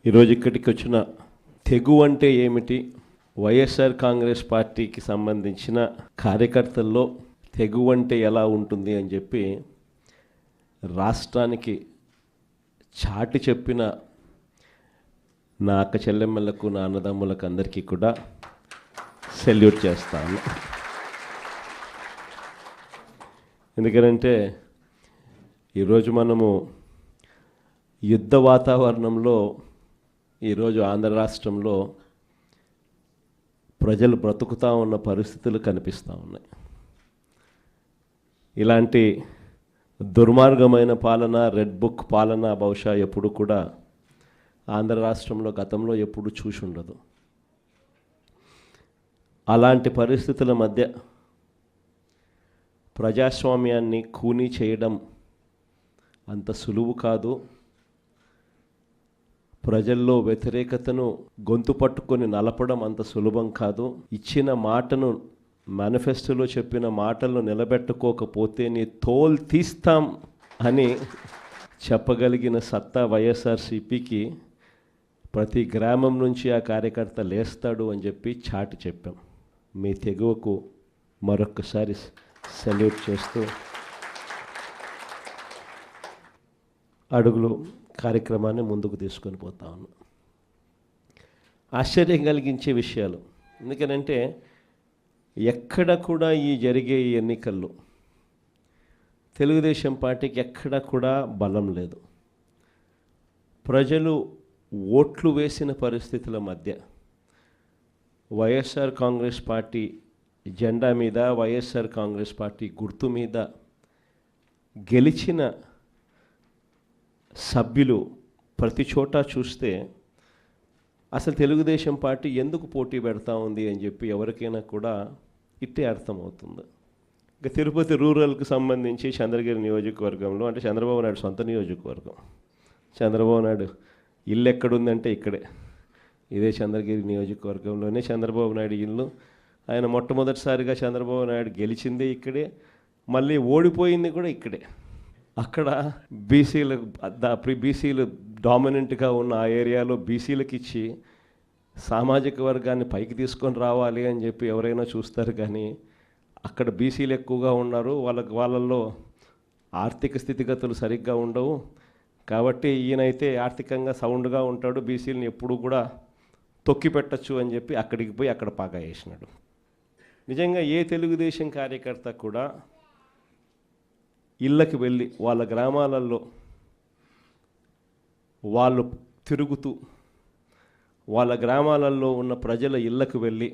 ఈరోజు ఇక్కడికి వచ్చిన తెగు అంటే ఏమిటి, వైఎస్ఆర్ కాంగ్రెస్ పార్టీకి సంబంధించిన కార్యకర్తల్లో తెగు అంటే ఎలా ఉంటుంది అని చెప్పి రాష్ట్రానికి చాటి చెప్పిన నా అక్క చెల్లెమ్మలకు, నా అన్నదమ్ములకు అందరికీ కూడా సెల్యూట్ చేస్తాను. ఎందుకంటే ఈరోజు మనము యుద్ధ వాతావరణంలో ఈరోజు ఆంధ్ర రాష్ట్రంలో ప్రజలు బ్రతుకుతూ ఉన్న పరిస్థితులు కనిపిస్తూ ఉన్నాయి. ఇలాంటి దుర్మార్గమైన పాలన, రెడ్ బుక్ పాలన బహుశా ఎప్పుడు కూడా ఆంధ్ర రాష్ట్రంలో గతంలో ఎప్పుడు చూసి ఉండదు. అలాంటి పరిస్థితుల మధ్య ప్రజాస్వామ్యాన్ని ఖూనీ చేయడం అంత సులువు కాదు. ప్రజల్లో వ్యతిరేకతను గొంతు పట్టుకొని నలపడం అంత సులభం కాదు. ఇచ్చిన మాటను, మేనిఫెస్టోలో చెప్పిన మాటలను నిలబెట్టుకోకపోతే నీ తోలు తీస్తాం అని చెప్పగలిగిన సత్తా వైఎస్ఆర్సీపీకి ప్రతి గ్రామం నుంచి ఆ కార్యకర్త లేస్తాడు అని చెప్పి చాటి చెప్పాం. మీ తెగువకు మరొక్కసారి సెల్యూట్ చేస్తూ అడుగులు కార్యక్రమాన్ని ముందుకు తీసుకొని పోతా ఉన్నాం. ఆశ్చర్యం కలిగించే విషయాలు, ఎందుకనంటే ఎక్కడ కూడా ఈ జరిగే ఈ ఎన్నికల్లో తెలుగుదేశం పార్టీకి ఎక్కడ కూడా బలం లేదు. ప్రజలు ఓట్లు వేసిన పరిస్థితుల మధ్య వైఎస్ఆర్ కాంగ్రెస్ పార్టీ జెండా మీద, వైఎస్ఆర్ కాంగ్రెస్ పార్టీ గుర్తు మీద గెలిచిన సభ్యులు ప్రతి చోట చూస్తే అసలు తెలుగుదేశం పార్టీ ఎందుకు పోటీ పెడతా ఉంది అని చెప్పి ఎవరికైనా కూడా ఇట్టే అర్థమవుతుంది. ఇంకా తిరుపతి రూరల్కి సంబంధించి చంద్రగిరి నియోజకవర్గంలో, అంటే చంద్రబాబు నాయుడు సొంత నియోజకవర్గం, చంద్రబాబు నాయుడు ఇల్లు ఎక్కడుందంటే ఇక్కడే, ఇదే చంద్రగిరి నియోజకవర్గంలోనే చంద్రబాబు నాయుడు ఇల్లు. ఆయన మొట్టమొదటిసారిగా చంద్రబాబు నాయుడు గెలిచిందే ఇక్కడే, మళ్ళీ ఓడిపోయింది కూడా ఇక్కడే. అక్కడ బీసీలు డామినెంట్గా ఉన్న ఆ ఏరియాలో బీసీలకు ఇచ్చి సామాజిక వర్గాన్ని పైకి తీసుకొని రావాలి అని చెప్పి ఎవరైనా చూస్తారు, కానీ అక్కడ బీసీలు ఎక్కువగా ఉన్నారు. వాళ్ళల్లో ఆర్థిక స్థితిగతులు సరిగ్గా ఉండవు. కాబట్టి ఈయనైతే ఆర్థికంగా సౌండ్గా ఉంటాడు, బీసీలను ఎప్పుడూ కూడా తొక్కి పెట్టచ్చు అని చెప్పి అక్కడికి పోయి అక్కడ పాగా వేసినాడు. నిజంగా ఏ తెలుగుదేశం కార్యకర్త కూడా ఇళ్ళకి వెళ్ళి వాళ్ళ గ్రామాలలో వాళ్ళు తిరుగుతూ వాళ్ళ గ్రామాలలో ఉన్న ప్రజల ఇళ్ళకు వెళ్ళి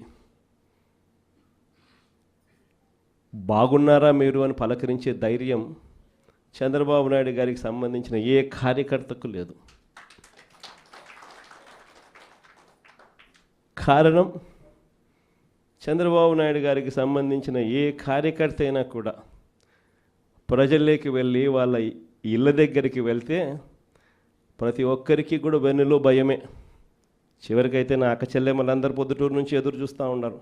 బాగున్నారా మీరు అని పలకరించే ధైర్యం చంద్రబాబు నాయుడు గారికి సంబంధించిన ఏ కార్యకర్తకు లేదు. కారణం, చంద్రబాబు నాయుడు గారికి సంబంధించిన ఏ కార్యకర్త అయినా కూడా ప్రజల్లోకి వెళ్ళి వాళ్ళ ఇళ్ళ దగ్గరికి వెళ్తే ప్రతి ఒక్కరికి కూడా వెన్నులో భయమే. చివరికైతే నా అక్క చెల్లెమ్మలందరూ పొద్దుటూరు నుంచి ఎదురు చూస్తూ ఉన్నారు,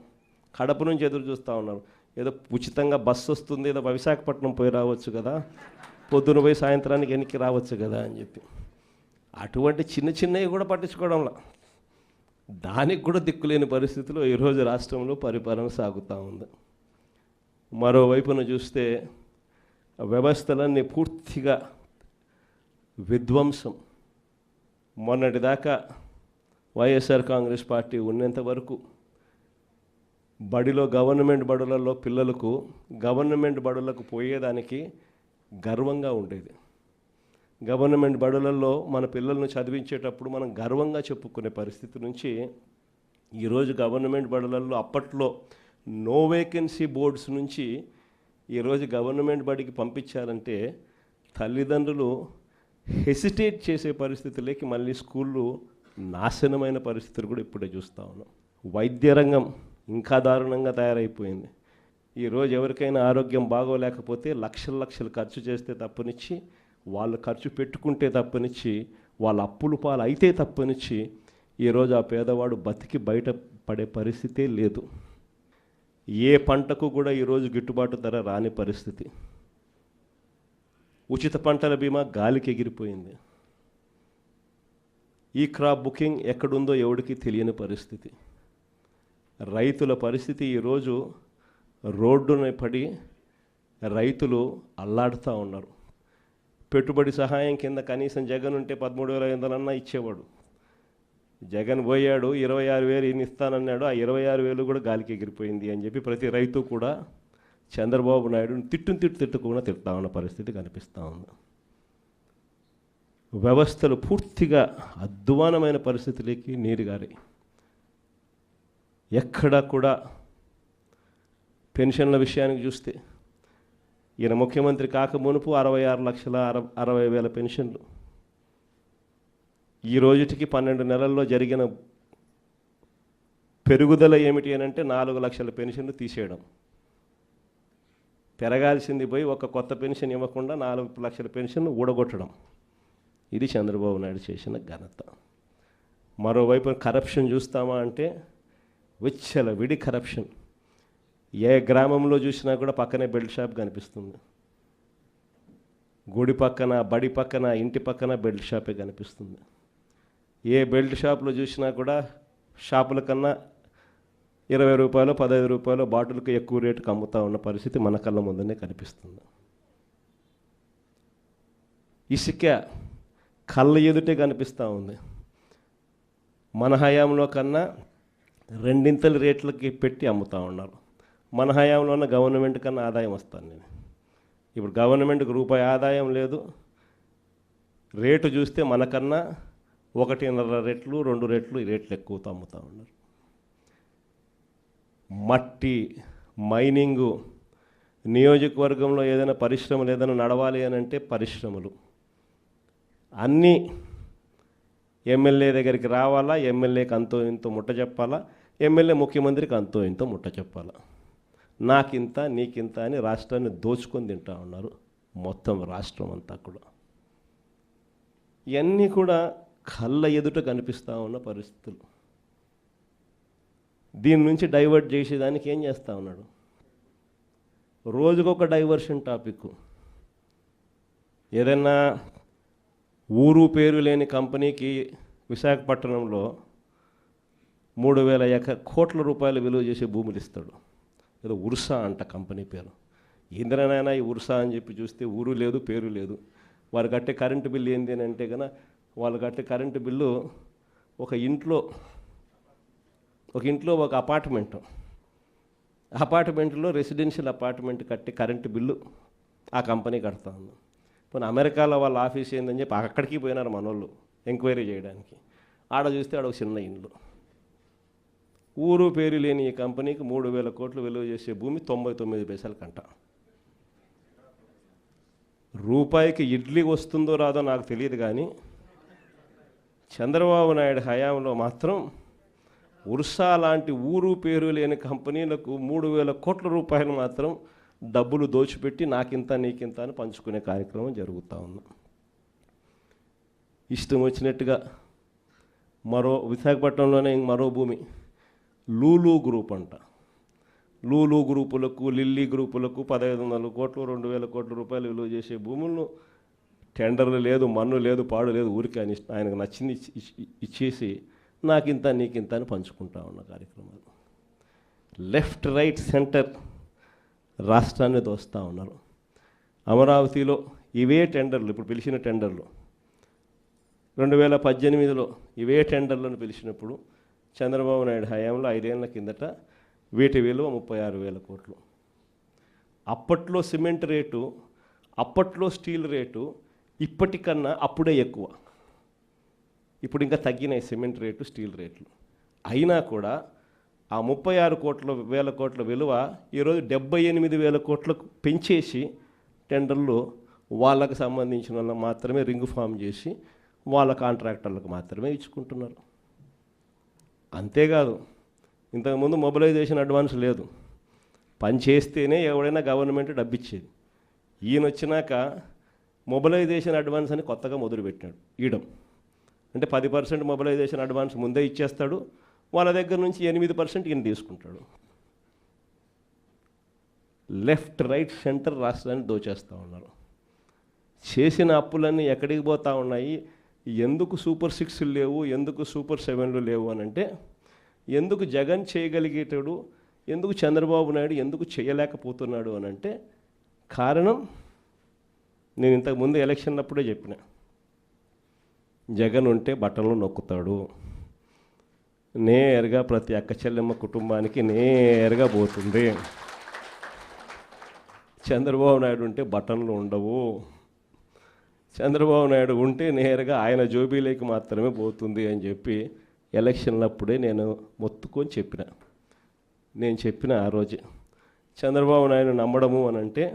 కడప నుంచి ఎదురు చూస్తూ ఉన్నారు. ఏదో ఉచితంగా బస్సు వస్తుంది, ఏదో విశాఖపట్నం పోయి రావచ్చు కదా, పొద్దున పోయి సాయంత్రానికి వెనక్కి రావచ్చు కదా అని చెప్పి అటువంటి చిన్న చిన్నవి కూడా పట్టించుకోవడంలా, దానికి కూడా దిక్కులేని పరిస్థితిలో ఈరోజు రాష్ట్రంలో పరిపాలన సాగుతూ ఉంది. మరోవైపున చూస్తే వ్యవస్థలన్నీ పూర్తిగా విధ్వంసం. మొన్నటిదాకా వైఎస్ఆర్ కాంగ్రెస్ పార్టీ ఉన్నంత వరకు గవర్నమెంట్ బడులలో పిల్లలకు గవర్నమెంట్ బడులకు పోయేదానికి గర్వంగా ఉండేది. గవర్నమెంట్ బడులలో మన పిల్లలను చదివించేటప్పుడు మనం గర్వంగా చెప్పుకునే పరిస్థితి నుంచి ఈరోజు గవర్నమెంట్ బడులలో అప్పట్లో నో వేకెన్సీ బోర్డ్స్ నుంచి ఈరోజు గవర్నమెంట్ బడికి పంపించాలంటే తల్లిదండ్రులు హెసిటేట్ చేసే పరిస్థితులకి మళ్ళీ స్కూళ్ళు నాశనమైన పరిస్థితులు కూడా ఇప్పుడే చూస్తూ ఉన్నాం. వైద్య రంగం ఇంకా దారుణంగా తయారైపోయింది. ఈరోజు ఎవరికైనా ఆరోగ్యం బాగోలేకపోతే లక్షలు ఖర్చు చేస్తే తప్పనిచ్చి, వాళ్ళు ఖర్చు పెట్టుకుంటే తప్పనిచ్చి, వాళ్ళ అప్పులు పాలు అయితే తప్పనిచ్చి ఈరోజు ఆ పేదవాడు బతికి బయట పడే పరిస్థితే లేదు. ఏ పంటకు కూడా ఈరోజు గిట్టుబాటు ధర రాని పరిస్థితి. ఉచిత పంటల బీమా గాలికి ఎగిరిపోయింది. ఈ క్రాప్ బుకింగ్ ఎక్కడుందో ఎవడికి తెలియని పరిస్థితి. రైతుల పరిస్థితి ఈరోజు రోడ్డున పడి రైతులు అల్లాడుతూ ఉన్నారు. పెట్టుబడి సహాయం కింద కనీసం జగన్ ఉంటే 13,500 ఇచ్చేవాడు. జగన్ పోయాడు, 26,000 ఈయన ఇస్తానన్నాడు. ఆ 26,000 కూడా గాలికి ఎగిరిపోయింది అని చెప్పి ప్రతి రైతు కూడా చంద్రబాబు నాయుడుని తిట్టుకుండా తిడతా ఉన్న పరిస్థితి కనిపిస్తూ ఉంది. వ్యవస్థలు పూర్తిగా అధ్వానమైన పరిస్థితులకి నీరుగారి. ఎక్కడా కూడా పెన్షన్ల విషయానికి చూస్తే ఈయన ముఖ్యమంత్రి కాక మునుపు 66,60,000 పెన్షన్లు. ఈ రోజుటికి 12 నెలల్లో జరిగిన పెరుగుదల ఏమిటి అని అంటే 4 లక్షల పెన్షన్లు తీసేయడం. పెరగాల్సింది పోయి ఒక కొత్త పెన్షన్ ఇవ్వకుండా 4 లక్షల పెన్షన్లు ఊడగొట్టడం. ఇది చంద్రబాబు నాయుడు చేసిన ఘనత. మరోవైపు కరప్షన్ చూస్తామా అంటే విడి కరప్షన్. ఏ గ్రామంలో చూసినా కూడా పక్కనే బెల్ట్ షాప్ కనిపిస్తుంది. గుడి పక్కన, బడి పక్కన, ఇంటి పక్కన బెల్ట్ షాపే కనిపిస్తుంది. ఏ బెల్ట్ షాప్లో చూసినా కూడా షాపుల కన్నా 20 రూపాయలు, 15 రూపాయలు బాటిల్కి ఎక్కువ రేటుకు అమ్ముతూ ఉన్న పరిస్థితి మన కళ్ళ ముందనే కనిపిస్తుంది. ఇసుక కళ్ళ ఎదుటే కనిపిస్తూ ఉంది. మన హయాంలో కన్నా 2 రేట్లకి పెట్టి అమ్ముతూ ఉన్నారు. మన హయాంలో ఉన్న గవర్నమెంట్ కన్నా ఆదాయం వస్తాను నేను. ఇప్పుడు గవర్నమెంట్కి రూపాయి ఆదాయం లేదు. రేటు చూస్తే మనకన్నా 1.5 రెట్లు 2 రెట్లు ఈ రేట్లు ఎక్కువతో అమ్ముతూ ఉన్నారు. మట్టి మైనింగు, నియోజకవర్గంలో ఏదైనా పరిశ్రమలు ఏదైనా నడవాలి అని అంటే పరిశ్రమలు అన్నీ ఎమ్మెల్యే దగ్గరికి రావాలా, ఎమ్మెల్యేకి అంతో ఇంతో ముట్ట చెప్పాలా, ఎమ్మెల్యే ముఖ్యమంత్రికి అంతో ఇంతో ముట్ట చెప్పాలా. నాకింత నీకింత అని రాష్ట్రాన్ని దోచుకొని తింటా ఉన్నారు మొత్తం రాష్ట్రం అంతా కూడా. ఇవన్నీ కూడా కళ్ళ ఎదుట కనిపిస్తూ ఉన్న పరిస్థితులు. దీని నుంచి డైవర్ట్ చేసేదానికి ఏం చేస్తూ ఉన్నాడు? రోజుకొక డైవర్షన్ టాపిక్. ఏదైనా ఊరు పేరు లేని కంపెనీకి విశాఖపట్నంలో 3,000 కోట్ల రూపాయలు విలువ చేసే భూములు ఇస్తాడు. ఏదో ఉర్సా అంట కంపెనీ పేరు. ఇంద్రనైనా ఈ ఉర్సా అని చెప్పి చూస్తే ఊరు లేదు, పేరు లేదు. వారు కట్టే కరెంటు బిల్లు ఏంది అని అంటే కనుక వాళ్ళు కట్టే కరెంటు బిల్లు ఒక ఇంట్లో ఒక అపార్ట్మెంట్లో రెసిడెన్షియల్ అపార్ట్మెంట్ కట్టే కరెంటు బిల్లు ఆ కంపెనీ కడతా ఉంది. పోనీ అమెరికాలో వాళ్ళ ఆఫీస్ ఏందని చెప్పి అక్కడికి పోయినారు మనోళ్ళు ఎంక్వైరీ చేయడానికి. ఆడ చూస్తే ఆడ ఒక చిన్న ఇండ్లు. ఊరు పేరు లేని ఈ కంపెనీకి 3,000 కోట్లు విలువ చేసే భూమి 99 పైసలకంట. రూపాయికి ఇడ్లీ వస్తుందో రాదో నాకు తెలియదు, కానీ చంద్రబాబు నాయుడు హయాంలో మాత్రం ఉర్సా లాంటి ఊరు పేరు లేని కంపెనీలకు 3,000 కోట్ల రూపాయలు మాత్రం డబ్బులు దోచిపెట్టి నాకింత నీకింత అని పంచుకునే కార్యక్రమం జరుగుతూ ఉంది. ఇష్టం వచ్చినట్టుగా విశాఖపట్నంలోనే మరో భూమి లూలు గ్రూప్ అంట. లూలు గ్రూపులకు, లిల్లీ గ్రూపులకు 1,500 కోట్లు 2,000 కోట్ల రూపాయలు విలువ చేసే భూములను టెండర్లు లేదు, మన్ను లేదు, పాడు లేదు, ఊరికి ఆయనకు నచ్చింది ఇచ్చేసి నాకింత నీకింత అని పంచుకుంటా ఉన్న కార్యక్రమాలు. లెఫ్ట్ రైట్ సెంటర్ రాష్ట్రాన్ని దోస్తూ ఉన్నారు. అమరావతిలో ఇవే టెండర్లు, ఇప్పుడు పిలిచిన టెండర్లు 2018లో ఇవే టెండర్లను పిలిచినప్పుడు చంద్రబాబు నాయుడు హయాంలో 5 ఏళ్ల కిందట వీటి విలువ 36,000 కోట్లు. అప్పట్లో సిమెంట్ రేటు, అప్పట్లో స్టీల్ రేటు ఇప్పటికన్నా అప్పుడే ఎక్కువ. ఇప్పుడు ఇంకా తగ్గినాయి సిమెంట్ రేటు, స్టీల్ రేట్లు. అయినా కూడా ఆ 36,000 కోట్ల విలువ ఈరోజు 78,000 కోట్లకు పెంచేసి టెండర్లు వాళ్ళకు సంబంధించిన వాళ్ళకి మాత్రమే రింగ్ ఫామ్ చేసి వాళ్ళ కాంట్రాక్టర్లకు మాత్రమే ఇచ్చుకుంటున్నారు. అంతేకాదు, ఇంతకుముందు మొబిలైజేషన్ అడ్వాన్స్ లేదు. పని చేస్తేనే ఎవడైనా గవర్నమెంట్ డబ్బు ఇచ్చేది. ఈయన వచ్చినాక మొబిలైజేషన్ అడ్వాన్స్ అని కొత్తగా మొదలుపెట్టినాడు ఇయడం. అంటే 10% మొబిలైజేషన్ అడ్వాన్స్ ముందే ఇచ్చేస్తాడు, వాళ్ళ దగ్గర నుంచి 8% ఈయన తీసుకుంటాడు. లెఫ్ట్ రైట్ సెంటర్ రాష్ట్రాన్ని దోచేస్తూ ఉన్నారు. చేసిన అప్పులన్నీ ఎక్కడికి పోతూ ఉన్నాయి? ఎందుకు సూపర్ 6 లేవు, ఎందుకు సూపర్ 7 లేవు అని అంటే, ఎందుకు జగన్ చేయగలిగేటాడు, ఎందుకు చంద్రబాబు నాయుడు ఎందుకు చేయలేకపోతున్నాడు అని అంటే కారణం నేను ఇంతకుముందు ఎలక్షన్ అప్పుడే చెప్పిన. జగన్ ఉంటే బటన్లు నొక్కుతాడు, నేరుగా ప్రతి అక్క చెల్లెమ్మ కుటుంబానికి నేరుగా పోతుంది. చంద్రబాబు నాయుడు ఉంటే బటన్లు ఉండవు, చంద్రబాబు నాయుడు ఉంటే నేరుగా ఆయన జోబీలోకి మాత్రమే పోతుంది అని చెప్పి ఎలక్షన్లప్పుడే నేను మొత్తుకొని చెప్పిన. నేను చెప్పిన ఆ రోజు చంద్రబాబు నాయుడు నమ్మడము అని అంటే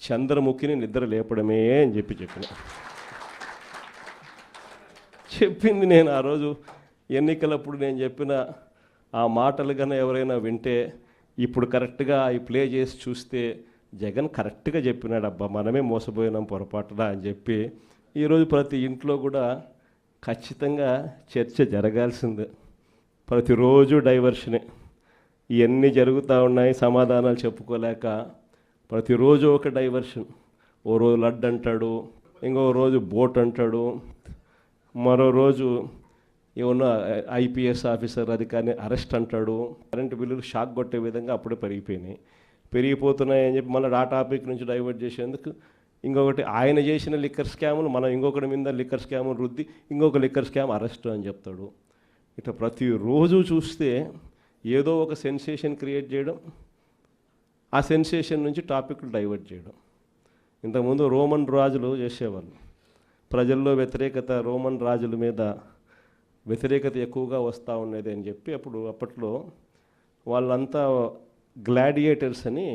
చంద్రముఖిని నిద్ర లేపడమే అని చెప్పిన. చెప్పింది నేను ఆ రోజు ఎన్నికలప్పుడు నేను చెప్పిన ఆ మాటలు కన్నా ఎవరైనా వింటే ఇప్పుడు కరెక్ట్గా అవి ప్లే చేసి చూస్తే జగన్ కరెక్ట్గా చెప్పినాడు, అబ్బా మనమే మోసపోయినాం పొరపాటున అని చెప్పి ఈరోజు ప్రతి ఇంట్లో కూడా ఖచ్చితంగా చర్చ జరగాల్సిందే. ప్రతిరోజు డైవర్షనే, ఇవన్నీ జరుగుతూ ఉన్నాయి, సమాధానాలు చెప్పుకోలేక ప్రతిరోజు ఒక డైవర్షన్. ఓ రోజు లడ్డు అంటాడు, ఇంకో రోజు బోట్ అంటాడు, మరో రోజు ఏమన్నా ఐపీఎస్ ఆఫీసర్ అధికారిని అరెస్ట్ అంటాడు. కరెంటు బిల్లులు షాక్ కొట్టే విధంగా అప్పుడే పెరిగిపోతున్నాయి అని చెప్పి మళ్ళీ ఆ టాపిక్ నుంచి డైవర్ట్ చేసేందుకు ఇంకొకటి ఆయన చేసిన లిక్కర్ స్కాములు మనం ఇంకొకటి మీద లిక్కర్ స్కాములు రుద్ది ఇంకొక లిక్కర్ స్కామ్ అరెస్ట్ అని చెప్తాడు. ఇట్లా ప్రతిరోజు చూస్తే ఏదో ఒక సెన్సేషన్ క్రియేట్ చేయడం, ఆ సెన్సేషన్ నుంచి టాపిక్లు డైవర్ట్ చేయడం. ఇంతకుముందు రోమన్ రాజులు చేసేవాళ్ళు, ప్రజల్లో వ్యతిరేకత, రోమన్ రాజుల మీద వ్యతిరేకత ఎక్కువగా వస్తూ ఉండేది అని చెప్పి అప్పట్లో వాళ్ళంతా గ్లాడియేటర్స్ అని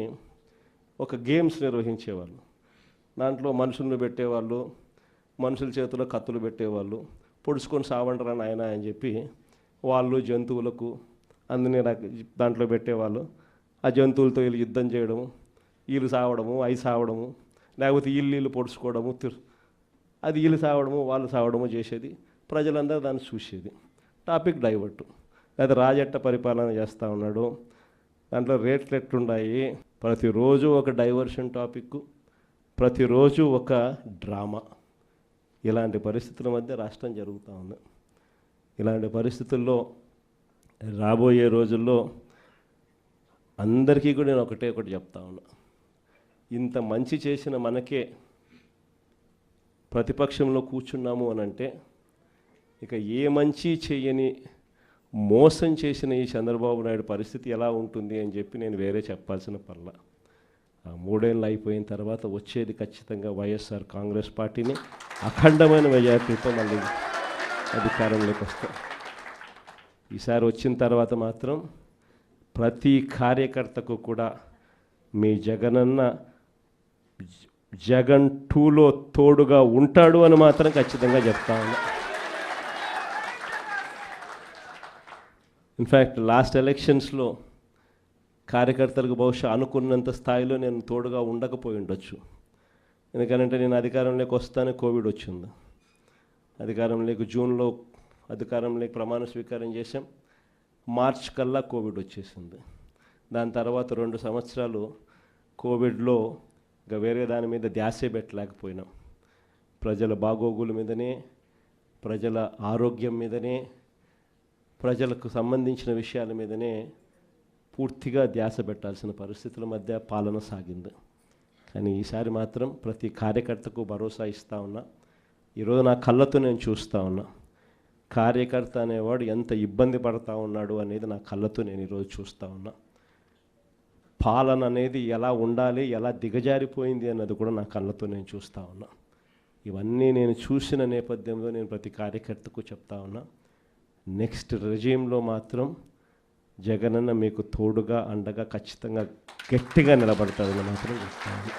ఒక గేమ్స్ నిర్వహించేవాళ్ళు. దాంట్లో మనుషులను పెట్టేవాళ్ళు, మనుషుల చేతిలో కత్తులు పెట్టేవాళ్ళు, పొడుచుకొని సావంటరా నాయన అని చెప్పి వాళ్ళు జంతువులకు అందరినీ దాంట్లో పెట్టేవాళ్ళు. ఆ జంతువులతో వీళ్ళు యుద్ధం చేయడము, వీళ్ళు సావడము, అవి సావడము, లేకపోతే వీళ్ళు పొడుచుకోవడము, అది వీళ్ళు సావడము వాళ్ళు సావడము చేసేది. ప్రజలందరూ దాన్ని చూసేది. టాపిక్ డైవర్టు. లేదా రాజెట్ట పరిపాలన చేస్తూ ఉన్నాడు, దాంట్లో రేట్లు ఎట్లున్నాయి, ప్రతిరోజు ఒక డైవర్షన్ టాపిక్, ప్రతిరోజు ఒక డ్రామా. ఇలాంటి పరిస్థితుల మధ్య రాష్ట్రం జరుగుతూ ఉంది. ఇలాంటి పరిస్థితుల్లో రాబోయే రోజుల్లో అందరికీ కూడా నేను ఒకటి చెప్తా ఉన్నా, ఇంత మంచి చేసిన మనకే ప్రతిపక్షంలో కూర్చున్నాము అని అంటే ఇక ఏ మంచి చేయని మోసం చేసిన ఈ చంద్రబాబు నాయుడు పరిస్థితి ఎలా ఉంటుంది అని చెప్పి నేను వేరే చెప్పాల్సిన పర్లా. ఆ 3 ఏళ్ళు అయిపోయిన తర్వాత వచ్చేది ఖచ్చితంగా వైఎస్ఆర్ కాంగ్రెస్ పార్టీని అఖండమైన మెజార్టీతో మళ్ళీ అధికారంలోకి వస్తాం. ఈసారి వచ్చిన తర్వాత మాత్రం ప్రతి కార్యకర్తకు కూడా మీ జగనన్న జగన్ 2లో తోడుగా ఉంటాడు అని మాత్రం ఖచ్చితంగా చెప్తా ఉన్నా. ఇన్ఫ్యాక్ట్ లాస్ట్ ఎలక్షన్స్లో కార్యకర్తలకు బహుశా అనుకున్నంత స్థాయిలో నేను తోడుగా ఉండకపోయి ఉండొచ్చు. ఎందుకంటే నేను అధికారంలోకి వస్తానే కోవిడ్ వచ్చింది. అధికారంలోకి జూన్లో అధికారంలోకి ప్రమాణ స్వీకారం చేశాం, మార్చ్ కల్లా కోవిడ్ వచ్చేసింది. దాని తర్వాత 2 సంవత్సరాలు కోవిడ్లో ఇంకా వేరే దాని మీద ధ్యాసే పెట్టలేకపోయినాం. ప్రజల బాగోగుల మీదనే, ప్రజల ఆరోగ్యం మీదనే, ప్రజలకు సంబంధించిన విషయాల మీదనే పూర్తిగా ధ్యాస పెట్టాల్సిన పరిస్థితుల మధ్య పాలన సాగింది. కానీ ఈసారి మాత్రం ప్రతి కార్యకర్తకు భరోసా ఇస్తూ ఉన్నా. ఈరోజు నా కళ్ళతో నేను చూస్తూ ఉన్నా, కార్యకర్త అనేవాడు ఎంత ఇబ్బంది పడతా ఉన్నాడు అనేది నా కళ్ళతో నేను ఈరోజు చూస్తూ ఉన్నా. పాలన అనేది ఎలా ఉండాలి, ఎలా దిగజారిపోయింది అన్నది కూడా నా కళ్ళతో నేను చూస్తూ ఉన్నా. ఇవన్నీ నేను చూసిన నేపథ్యంలో నేను ప్రతి కార్యకర్తకు చెప్తా ఉన్నా, నెక్స్ట్ రెజీమ్లో మాత్రం జగనన్న మీకు తోడుగా అండగా ఖచ్చితంగా గట్టిగా నిలబడతాడని మాత్రం చెప్తాను.